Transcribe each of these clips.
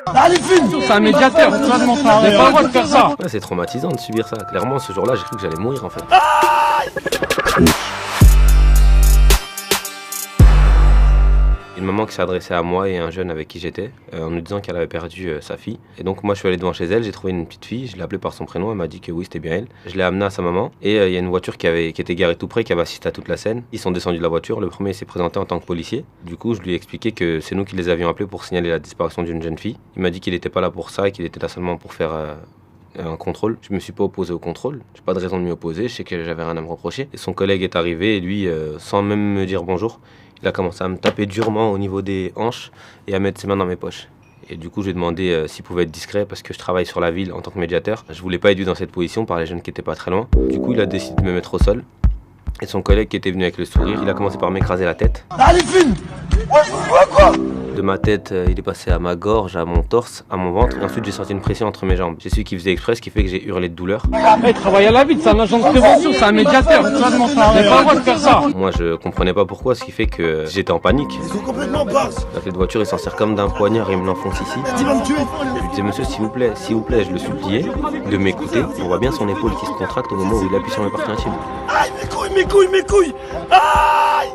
C'est un médiateur, tu vas pas le droit de faire ça. Ouais, c'est traumatisant de subir ça. Clairement, ce jour-là, j'ai cru que j'allais mourir en fait. Une maman qui s'est adressée à moi et un jeune avec qui j'étais, en nous disant qu'elle avait perdu sa fille. Et donc moi je suis allé devant chez elle, j'ai trouvé une petite fille, je l'ai appelée par son prénom, elle m'a dit que oui c'était bien elle. Je l'ai amenée à sa maman et il y a une voiture qui était garée tout près, qui avait assisté à toute la scène. Ils sont descendus de la voiture, le premier s'est présenté en tant que policier. Du coup je lui ai expliqué que c'est nous qui les avions appelés pour signaler la disparition d'une jeune fille. Il m'a dit qu'il n'était pas là pour ça et qu'il était là seulement pour faire un contrôle. Je me suis pas opposé au contrôle, j'ai pas de raison de m'y opposer, je sais que j'avais rien à me reprocher. Et son collègue est arrivé et lui, sans même me dire bonjour, il a commencé à me taper durement au niveau des hanches et à mettre ses mains dans mes poches. Et du coup, je lui ai demandé s'il pouvait être discret parce que je travaille sur la ville en tant que médiateur. Je voulais pas être vu dans cette position par les jeunes qui étaient pas très loin. Du coup, il a décidé de me mettre au sol. Et son collègue qui était venu avec le sourire, il a commencé par m'écraser la tête. Allez, filme. Ouais, quoi? De ma tête, il est passé à ma gorge, à mon torse, à mon ventre. Et ensuite, j'ai senti une pression entre mes jambes. J'ai su qu'il faisait exprès, ce qui fait que j'ai hurlé de douleur. Il travaille à la ville, c'est un agent de prévention, c'est un médiateur. Tu vas pas le droit de faire ça. Moi, je comprenais pas pourquoi, ce qui fait que j'étais en panique. Ils sont complètement barres. La clé de voiture, il s'en sert comme d'un poignard et il me l'enfonce ici. Tu vas me tuer. Je lui disais, monsieur, s'il vous plaît, je le suppliais de m'écouter. On voit bien son épaule qui se contracte au moment où il appuie sur mes parties intimes. Aïe, mes couilles. Aïe.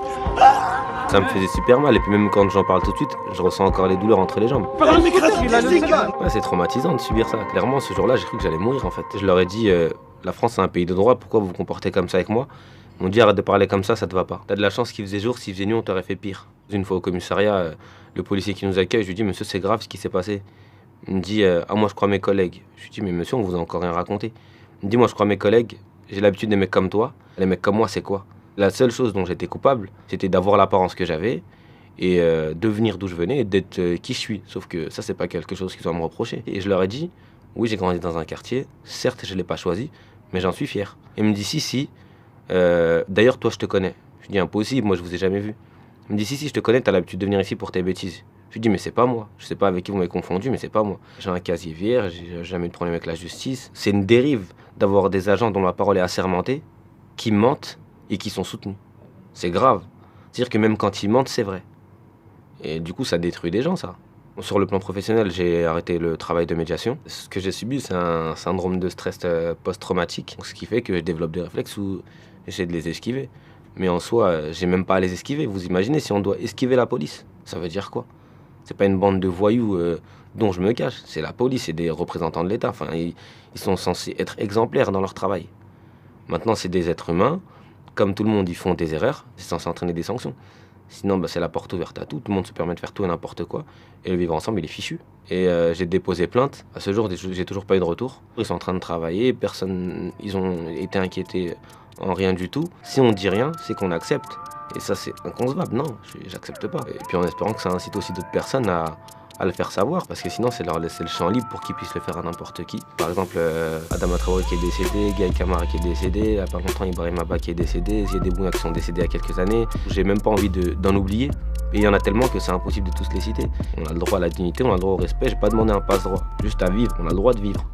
Ça me faisait super mal et puis même quand j'en parle tout de suite, je ressens encore les douleurs entre les jambes. Ouais, c'est traumatisant de subir ça. Clairement, ce jour-là, j'ai cru que j'allais mourir en fait. Je leur ai dit, la France c'est un pays de droit, pourquoi vous vous comportez comme ça avec moi? Ils m'ont dit, arrête de parler comme ça te va pas. T'as de la chance qu'il faisait jour, s'il faisait nuit, on t'aurait fait pire. Une fois au commissariat, le policier qui nous accueille, je lui dis, monsieur, c'est grave ce qui s'est passé. Il me dit, ah moi je crois mes collègues. Je lui dis, mais monsieur, on vous a encore rien raconté. Il me dit, moi je crois mes collègues, j'ai l'habitude des mecs comme toi. Les mecs comme moi, c'est quoi? La seule chose dont j'étais coupable, c'était d'avoir l'apparence que j'avais et de venir d'où je venais et d'être qui je suis. Sauf que ça, c'est pas quelque chose qu'ils doivent me reprocher. Et je leur ai dit, oui, j'ai grandi dans un quartier, certes, je l'ai pas choisi, mais j'en suis fier. Il me dit, si, d'ailleurs, toi, je te connais. Je lui dis, impossible, moi, je vous ai jamais vu. Il me dit, si, je te connais, t'as l'habitude de venir ici pour tes bêtises. Je lui dis, mais c'est pas moi. Je sais pas avec qui vous m'avez confondu, mais c'est pas moi. J'ai un casier vierge, j'ai jamais eu de problème avec la justice. C'est une dérive d'avoir des agents dont la parole est assermentée, qui mentent et qui sont soutenus. C'est grave. C'est-à-dire que même quand ils mentent, c'est vrai. Et du coup, ça détruit des gens, ça. Sur le plan professionnel, j'ai arrêté le travail de médiation. Ce que j'ai subi, c'est un syndrome de stress post-traumatique, ce qui fait que je développe des réflexes où j'essaie de les esquiver. Mais en soi, j'ai même pas à les esquiver. Vous imaginez si on doit esquiver la police? Ça veut dire quoi? C'est pas une bande de voyous dont je me cache. C'est la police, c'est des représentants de l'État. Enfin, ils sont censés être exemplaires dans leur travail. Maintenant, c'est des êtres humains. Comme tout le monde, ils font des erreurs, c'est censé entraîner des sanctions. Sinon, c'est la porte ouverte à tout le monde se permet de faire tout et n'importe quoi. Et le vivre ensemble, il est fichu. Et j'ai déposé plainte. À ce jour, j'ai toujours pas eu de retour. Ils sont en train de travailler, ils ont été inquiétés en rien du tout. Si on dit rien, c'est qu'on accepte. Et ça, c'est inconcevable. Non, j'accepte pas. Et puis en espérant que ça incite aussi d'autres personnes à le faire savoir, parce que sinon c'est leur laisser le champ libre pour qu'ils puissent le faire à n'importe qui. Par exemple, Adama Traoré qui est décédé, Gaël Camara qui est décédé, il n'y a pas longtemps Ibrahim Abba qui est décédé, il y a des Bouna qui sont décédés il y a quelques années. J'ai même pas envie d'en oublier. Et il y en a tellement que c'est impossible de tous les citer. On a le droit à la dignité, on a le droit au respect, j'ai pas demandé un passe-droit, juste à vivre, on a le droit de vivre.